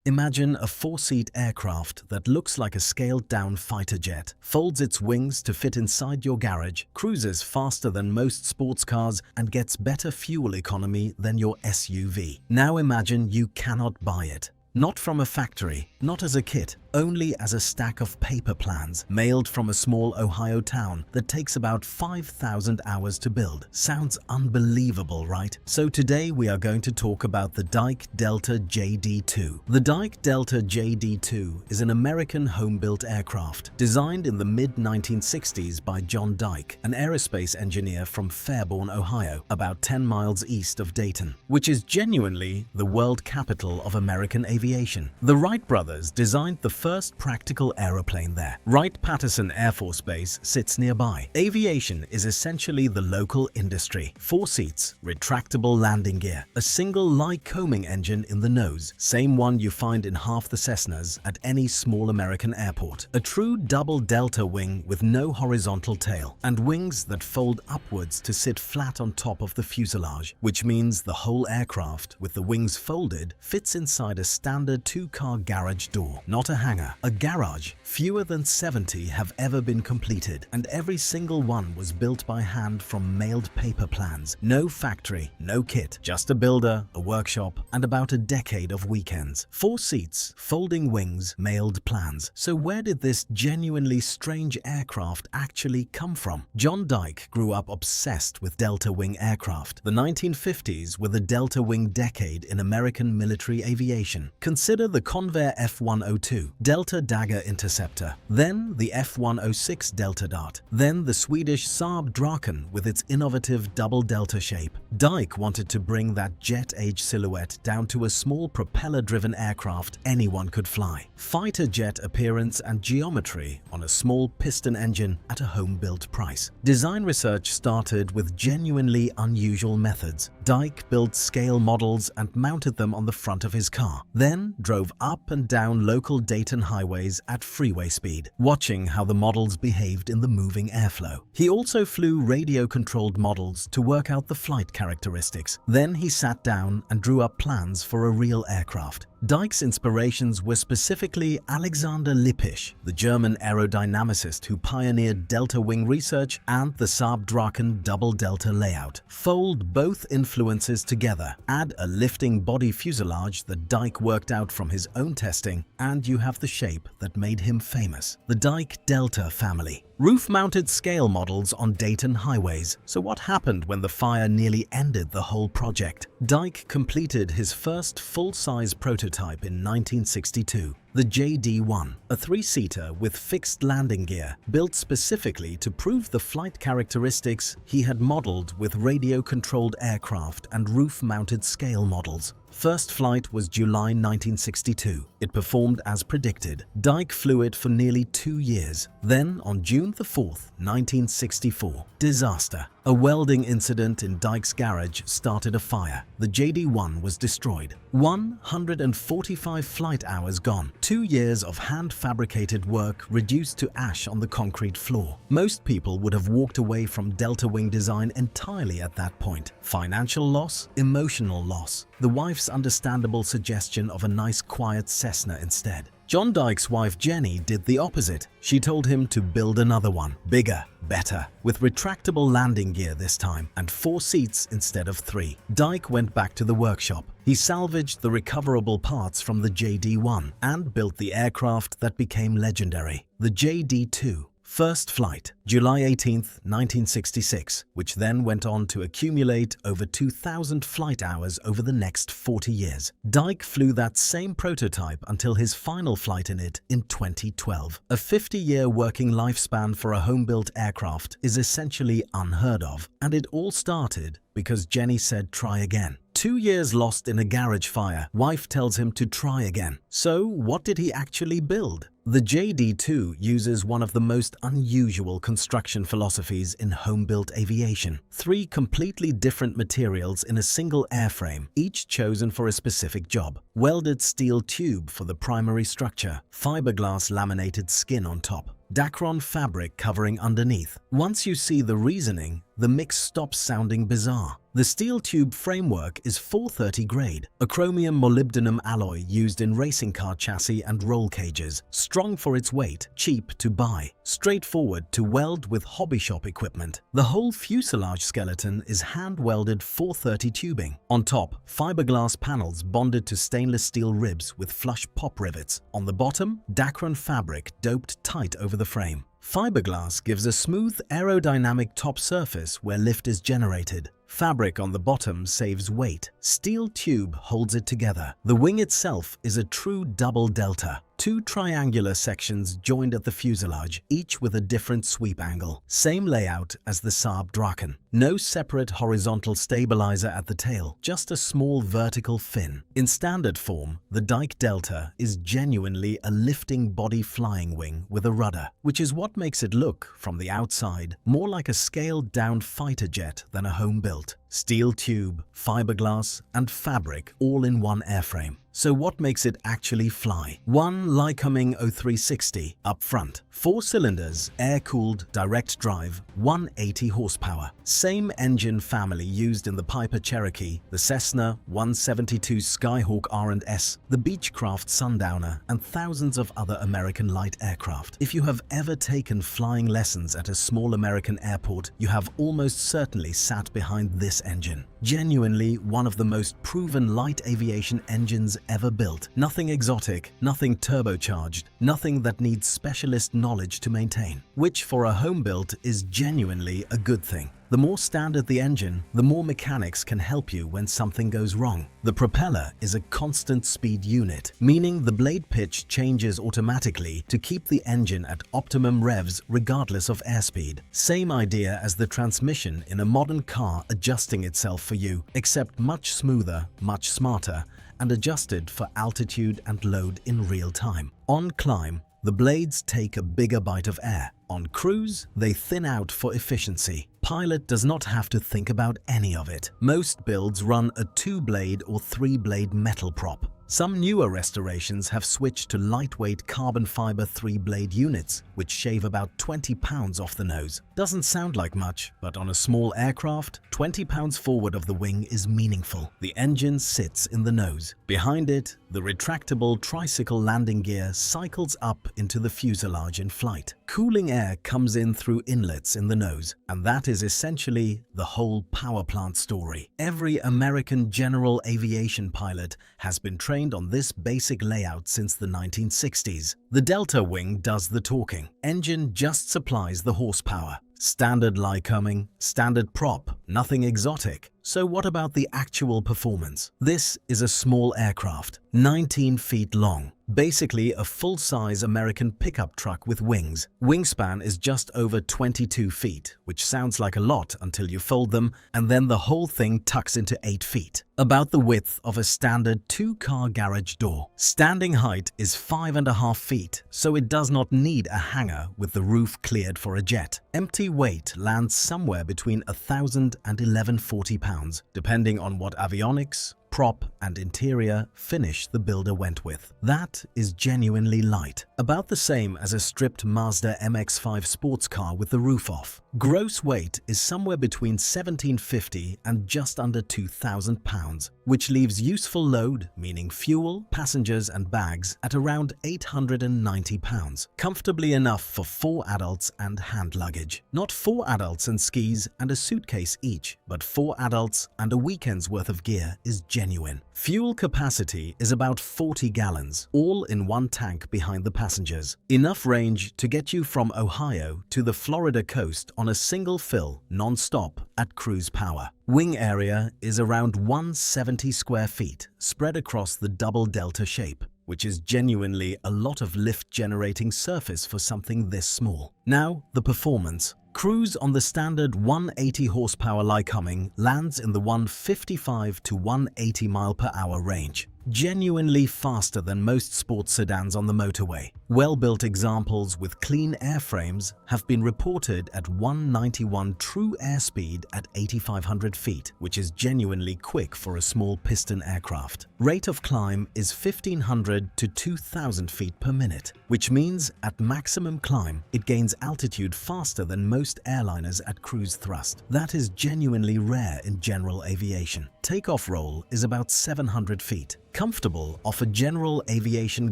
Imagine a four-seat aircraft that looks like a scaled-down fighter jet, folds its wings to fit inside your garage, cruises faster than most sports cars, and gets better fuel economy than your SUV. Now imagine you cannot buy it. Not from a factory, not as a kit, only as a stack of paper plans mailed from a small Ohio town that takes about 5,000 hours to build. Sounds unbelievable, right? So today we are going to talk about the Dyke Delta JD2. The Dyke Delta JD2 is an American home-built aircraft designed in the mid-1960s by John Dyke, an aerospace engineer from Fairborn, Ohio, about 10 miles east of Dayton, which is genuinely the world capital of American aviation. The Wright brothers designed the first practical aeroplane there. Wright-Patterson Air Force Base sits nearby. Aviation is essentially the local industry. 4 seats, retractable landing gear, a single Lycoming engine in the nose, same one you find in half the Cessnas at any small American airport, a true double delta wing with no horizontal tail, and wings that fold upwards to sit flat on top of the fuselage, which means the whole aircraft, with the wings folded, fits inside a standard 2-car garage door, not a hangar. A garage. Fewer than 70 have ever been completed, and every single one was built by hand from mailed paper plans. No factory, no kit, just a builder, a workshop, and about a decade of weekends. 4 seats, folding wings, mailed plans. So where did this genuinely strange aircraft actually come from? John Dyke grew up obsessed with delta wing aircraft. The 1950s were the delta wing decade in American military aviation. Consider the Convair F-102, Delta Dagger Interceptor, then the F-106 Delta Dart, then the Swedish Saab Draken with its innovative double delta shape. Dyke wanted to bring that jet-age silhouette down to a small propeller-driven aircraft anyone could fly. Fighter jet appearance and geometry on a small piston engine at a home-built price. Design research started with genuinely unusual methods. Dyke built scale models and mounted them on the front of his car, then drove up and down local Dayton highways at freeway speed, watching how the models behaved in the moving airflow. He also flew radio-controlled models to work out the flight characteristics. Then he sat down and drew up plans for a real aircraft. Dyke's inspirations were specifically Alexander Lippisch, the German aerodynamicist who pioneered delta wing research, and the Saab Draken double delta layout. Fold both influences together, add a lifting body fuselage that Dyke worked out from his own testing, and you have the shape that made him famous. The Dyke Delta family. Roof-mounted scale models on Dayton highways. So what happened when the fire nearly ended the whole project? Dyke completed his first full-size prototype in 1962. The JD1, a 3-seater with fixed landing gear, built specifically to prove the flight characteristics he had modeled with radio-controlled aircraft and roof-mounted scale models. First flight was July 1962. It performed as predicted. Dyke flew it for nearly 2 years. Then, on June 4th, 1964, disaster. A welding incident in Dyke's garage started a fire. The JD1 was destroyed. 145 flight hours gone. 2 years of hand-fabricated work reduced to ash on the concrete floor. Most people would have walked away from delta wing design entirely at that point. Financial loss, emotional loss. The wife's understandable suggestion of a nice quiet Cessna instead. John Dyke's wife Jenny did the opposite. She told him to build another one, bigger, better, with retractable landing gear this time, and 4 seats instead of 3. Dyke went back to the workshop. He salvaged the recoverable parts from the JD1 and built the aircraft that became legendary, the JD2. First flight, July 18, 1966, which then went on to accumulate over 2,000 flight hours over the next 40 years. Dyke flew that same prototype until his final flight in it in 2012. A 50-year working lifespan for a home-built aircraft is essentially unheard of, and it all started because Jenny said try again. 2 years lost in a garage fire, wife tells him to try again. So what did he actually build? The JD2 uses one of the most unusual construction philosophies in home-built aviation. 3 completely different materials in a single airframe, each chosen for a specific job. Welded steel tube for the primary structure, fiberglass laminated skin on top, Dacron fabric covering underneath. Once you see the reasoning, the mix stops sounding bizarre. The steel tube framework is 430 grade, a chromium molybdenum alloy used in racing car chassis and roll cages, strong for its weight, cheap to buy, straightforward to weld with hobby shop equipment. The whole fuselage skeleton is hand-welded 430 tubing. On top, fiberglass panels bonded to stainless steel ribs with flush pop rivets. On the bottom, Dacron fabric doped tight over the frame. Fiberglass gives a smooth aerodynamic top surface where lift is generated. Fabric on the bottom saves weight. Steel tube holds it together. The wing itself is a true double delta. Two triangular sections joined at the fuselage, each with a different sweep angle. Same layout as the Saab Draken. No separate horizontal stabilizer at the tail, just a small vertical fin. In standard form, the Dyke Delta is genuinely a lifting body flying wing with a rudder, which is what makes it look, from the outside, more like a scaled-down fighter jet than a home-built. Steel tube, fiberglass, and fabric all in one airframe. So what makes it actually fly? One Lycoming 0360 up front. 4 cylinders, air-cooled, direct drive, 180 horsepower. Same engine family used in the Piper Cherokee, the Cessna 172 Skyhawk R&S, the Beechcraft Sundowner, and thousands of other American light aircraft. If you have ever taken flying lessons at a small American airport, you have almost certainly sat behind this engine. Genuinely one of the most proven light aviation engines ever built. Nothing exotic, nothing turbocharged, nothing that needs specialist knowledge to maintain, which for a home built is genuinely a good thing. The more standard the engine, the more mechanics can help you when something goes wrong. The propeller is a constant speed unit, meaning the blade pitch changes automatically to keep the engine at optimum revs regardless of airspeed. Same idea as the transmission in a modern car adjusting itself for you, except much smoother, much smarter, and adjusted for altitude and load in real time. On climb, the blades take a bigger bite of air. On cruise, they thin out for efficiency. Pilot does not have to think about any of it. Most builds run a 2-blade or 3-blade metal prop. Some newer restorations have switched to lightweight carbon fiber 3-blade units, which shave about 20 pounds off the nose. Doesn't sound like much, but on a small aircraft, 20 pounds forward of the wing is meaningful. The engine sits in the nose. Behind it, the retractable tricycle landing gear cycles up into the fuselage in flight. Cooling air comes in through inlets in the nose, and that is essentially the whole Powerplant story. Every American general aviation pilot has been trained on this basic layout since the 1960s. The Delta wing does the talking. Engine just supplies the horsepower. Standard Lycoming, standard prop, nothing exotic. So what about the actual performance? This is a small aircraft, 19 feet long. Basically a full-size American pickup truck with wings. Wingspan is just over 22 feet, which sounds like a lot until you fold them, and then the whole thing tucks into 8 feet. About the width of a standard 2-car garage door. Standing height is 5.5 feet, so it does not need a hangar with the roof cleared for a jet. Empty weight lands somewhere between 1,000 and 1,140 pounds, depending on what avionics, prop, and interior finish the builder went with. That is genuinely light, about the same as a stripped Mazda MX-5 sports car with the roof off. Gross weight is somewhere between 1,750 and just under 2,000 pounds, which leaves useful load, meaning fuel, passengers and bags, at around 890 pounds. Comfortably enough for 4 adults and hand luggage. Not 4 adults and skis and a suitcase each, but 4 adults and a weekend's worth of gear is genuine. Fuel capacity is about 40 gallons, all in one tank behind the passengers. Enough range to get you from Ohio to the Florida coast on a single fill, non-stop, at cruise power. Wing area is around 170 square feet, spread across the double delta shape, which is genuinely a lot of lift-generating surface for something this small. Now, the performance. Cruise on the standard 180 horsepower Lycoming lands in the 155 to 180 mile per hour range. genuinely faster than most sports sedans on the motorway. Well-built examples with clean airframes have been reported at 191 true airspeed at 8,500 feet, which is genuinely quick for a small piston aircraft. Rate of climb is 1,500 to 2,000 feet per minute, which means at maximum climb, it gains altitude faster than most airliners at cruise thrust. That is genuinely rare in general aviation. Takeoff roll is about 700 feet. Comfortable off a general aviation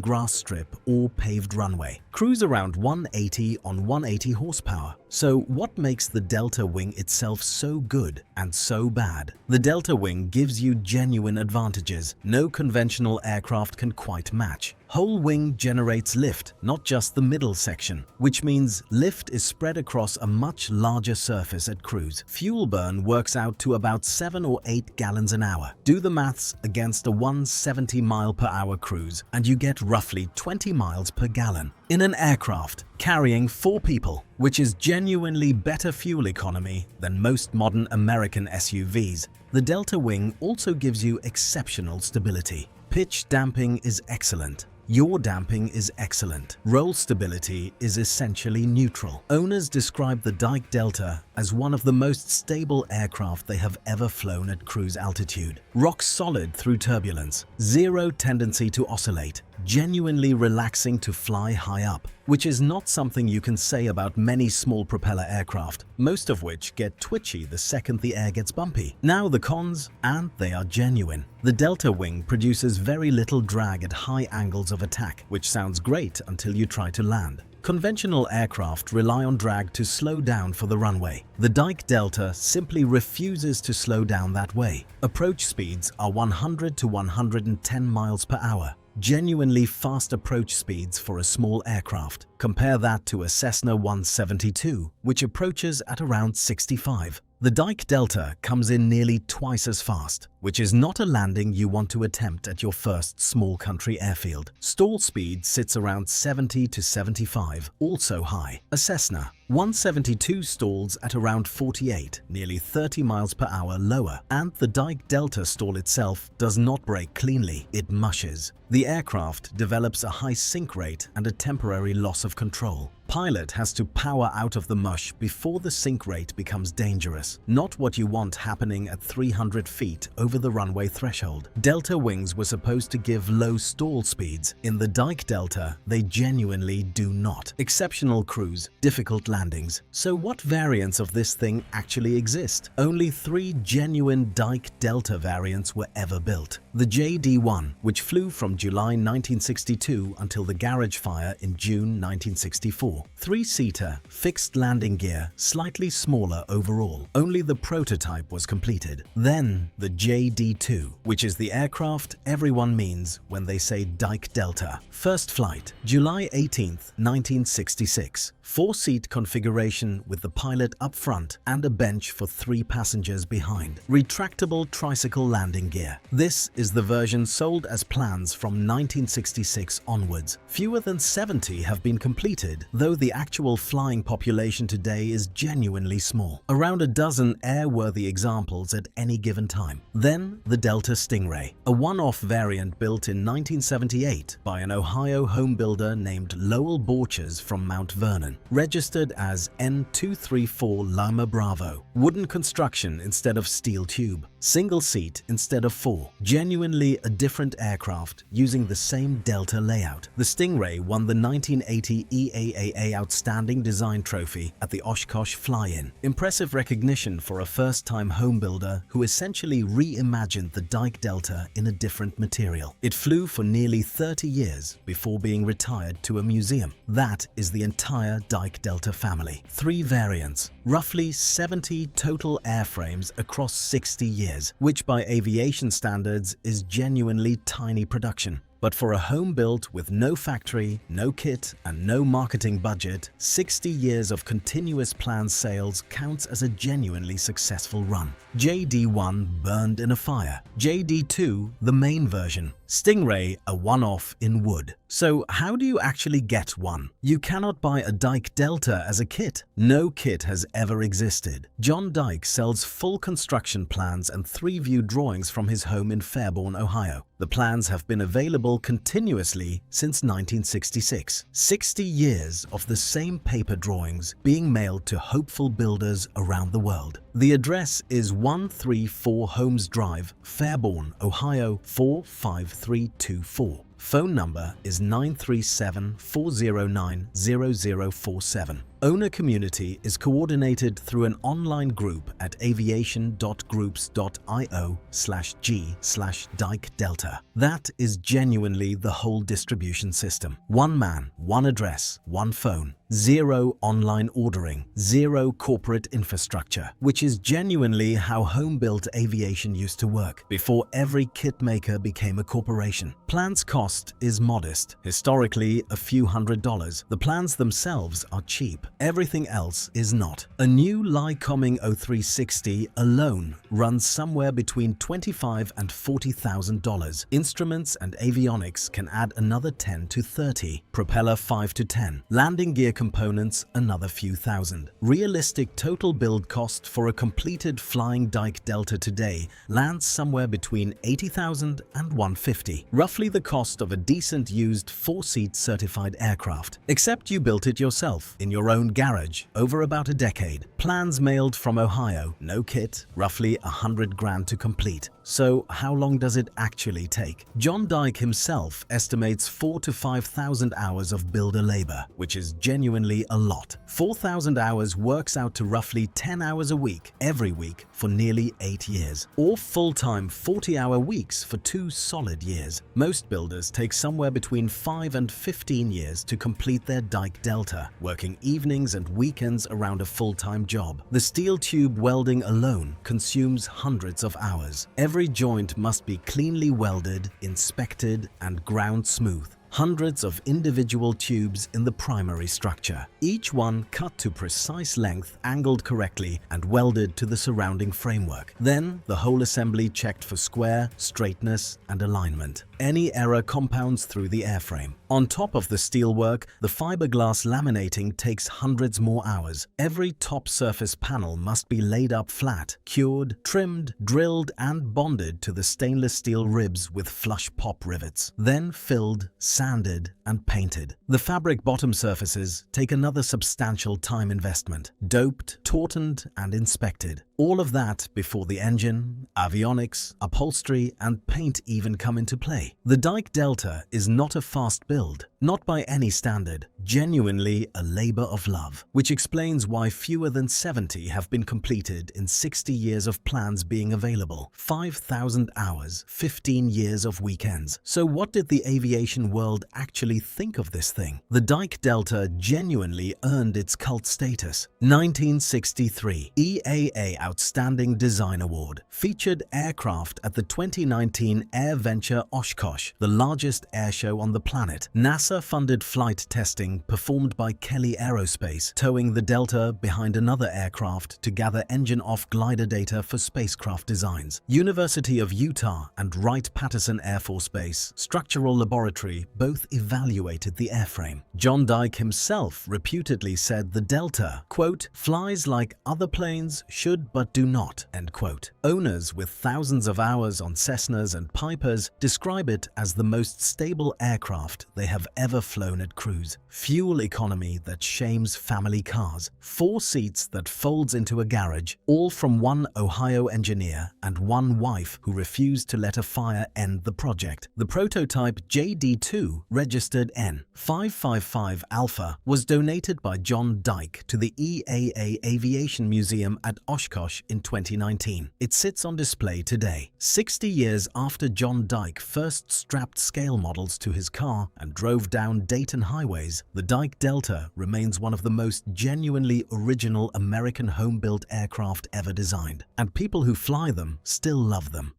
grass strip or paved runway. Cruise around 180 on 180 horsepower. So what makes the Delta Wing itself so good and so bad? The Delta Wing gives you genuine advantages no conventional aircraft can quite match. Whole wing generates lift, not just the middle section, which means lift is spread across a much larger surface at cruise. Fuel burn works out to about 7 or 8 gallons an hour. Do the maths against a 170 mile per hour cruise and you get roughly 20 miles per gallon. In an aircraft carrying 4 people, which is genuinely better fuel economy than most modern American SUVs, the Delta Wing also gives you exceptional stability. Pitch damping is excellent. Yaw damping is excellent. Roll stability is essentially neutral. Owners describe the Dyke Delta as one of the most stable aircraft they have ever flown at cruise altitude. Rock solid through turbulence, zero tendency to oscillate, genuinely relaxing to fly high up, which is not something you can say about many small propeller aircraft, most of which get twitchy the second the air gets bumpy. Now the cons, and they are genuine. The Delta Wing produces very little drag at high angles of attack, which sounds great until you try to land. Conventional aircraft rely on drag to slow down for the runway. The Dyke Delta simply refuses to slow down that way. Approach speeds are 100 to 110 miles per hour. Genuinely fast approach speeds for a small aircraft. Compare that to a Cessna 172, which approaches at around 65. The Dyke Delta comes in nearly twice as fast, which is not a landing you want to attempt at your first small country airfield. Stall speed sits around 70 to 75, also high. A Cessna 172 stalls at around 48, nearly 30 miles per hour lower, and the Dyke Delta stall itself does not brake cleanly, it mushes. The aircraft develops a high sink rate and a temporary loss of control. Pilot has to power out of the mush before the sink rate becomes dangerous, not what you want happening at 300 feet over the runway threshold. Delta wings were supposed to give low stall speeds. In the Dyke Delta, they genuinely do not. Exceptional cruise, difficult landings. So what variants of this thing actually exist? Only 3 genuine Dyke Delta variants were ever built. The JD1, which flew from July 1962 until the garage fire in June 1964. 3-seater, fixed landing gear, slightly smaller overall. Only the prototype was completed. Then the JD2, which is the aircraft everyone means when they say Dyke Delta. First flight, July 18th, 1966. 4-seat configuration with the pilot up front and a bench for 3 passengers behind. Retractable tricycle landing gear. This is the version sold as plans from 1966 onwards. Fewer than 70 have been completed, though the actual flying population today is genuinely small. Around a dozen airworthy examples at any given time. Then the Delta Stingray, a one-off variant built in 1978 by an Ohio home builder named Lowell Borchers from Mount Vernon. Registered as N234 Lima Bravo. Wooden construction instead of steel tube. Single seat instead of 4. Genuinely a different aircraft using the same Delta layout. The Stingray won the 1980 EAAA Outstanding Design Trophy at the Oshkosh Fly-In. Impressive recognition for a first-time home builder who essentially reimagined the Dyke Delta in a different material. It flew for nearly 30 years before being retired to a museum. That is the entire Dyke Delta family. 3 variants, roughly 70 total airframes across 60 years, which by aviation standards is genuinely tiny production. But for a home built with no factory, no kit, and no marketing budget, 60 years of continuous planned sales counts as a genuinely successful run. JD1 burned in a fire. JD2, the main version, Stingray, a one-off in wood. So how do you actually get one? You cannot buy a Dyke Delta as a kit. No kit has ever existed. John Dyke sells full construction plans and 3-view drawings from his home in Fairborn, Ohio. The plans have been available continuously since 1966. 60 years of the same paper drawings being mailed to hopeful builders around the world. The address is 134 Holmes Drive, Fairborn, Ohio 45324. Phone number is 937-409-0047. Owner community is coordinated through an online group at aviation.groups.io/g/Dyke Delta. That is genuinely the whole distribution system. One man, one address, one phone. Zero online ordering, zero corporate infrastructure, which is genuinely how home-built aviation used to work before every kit maker became a corporation. Plans cost is modest, historically a few $100s. The plans themselves are cheap. Everything else is not. A new Lycoming 0360 alone runs somewhere between $25,000 and $40,000. Instruments and avionics can add another 10 to 30. Propeller 5 to 10. Landing gear components another few thousand. Realistic total build cost for a completed flying Dyke Delta today lands somewhere between $80,000 and $150,000. Roughly the cost of a decent used 4-seat certified aircraft. Except you built it yourself in your own garage over about a decade. Plans mailed from Ohio, no kit, roughly $100,000 to complete. So how long does it actually take? John Dyke himself estimates 4,000 to 5,000 hours of builder labor, which is genuinely a lot. 4,000 hours works out to roughly 10 hours a week, every week for nearly 8 years, or full-time 40-hour weeks for 2 solid years. Most builders take somewhere between 5 and 15 years to complete their Dyke Delta, working evenings and weekends around a full-time job. The steel tube welding alone consumes hundreds of hours. Every joint must be cleanly welded, inspected, and ground smooth. Hundreds of individual tubes in the primary structure, each one cut to precise length, angled correctly, and welded to the surrounding framework. Then, the whole assembly checked for square, straightness, and alignment. Any error compounds through the airframe. On top of the steelwork, the fiberglass laminating takes hundreds more hours. Every top surface panel must be laid up flat, cured, trimmed, drilled, and bonded to the stainless steel ribs with flush pop rivets. Then filled, sanded, and painted. The fabric bottom surfaces take another substantial time investment. Doped, tautened, and inspected. All of that before the engine, avionics, upholstery, and paint even come into play. The Dyke Delta is not a fast build, not by any standard, genuinely a labor of love, which explains why fewer than 70 have been completed in 60 years of plans being available. 5,000 hours, 15 years of weekends. So what did the aviation world actually think of this thing? The Dyke Delta genuinely earned its cult status. 1963 EAA Outstanding Design Award. Featured aircraft at the 2019 Air Venture Oshkosh, the largest air show on the planet. NASA-funded flight testing performed by Kelly Aerospace, towing the Delta behind another aircraft to gather engine-off glider data for spacecraft designs. University of Utah and Wright-Patterson Air Force Base Structural Laboratory both evaluated the airframe. John Dyke himself reputedly said the Delta, quote, flies like other planes should but do not, end quote. Owners with thousands of hours on Cessnas and Pipers describe it as the most stable aircraft they have ever flown at cruise. Fuel economy that shames family cars. 4 seats that folds into a garage, all from one Ohio engineer and one wife who refused to let a fire end the project. The prototype JD2, registered N555 Alpha, was donated by John Dyke to the EAA Aviation Museum at Oshkosh in 2019. It sits on display today. 60 years after John Dyke first strapped scale models to his car and drove down Dayton highways, the Dyke Delta remains one of the most genuinely original American home-built aircraft ever designed, and people who fly them still love them.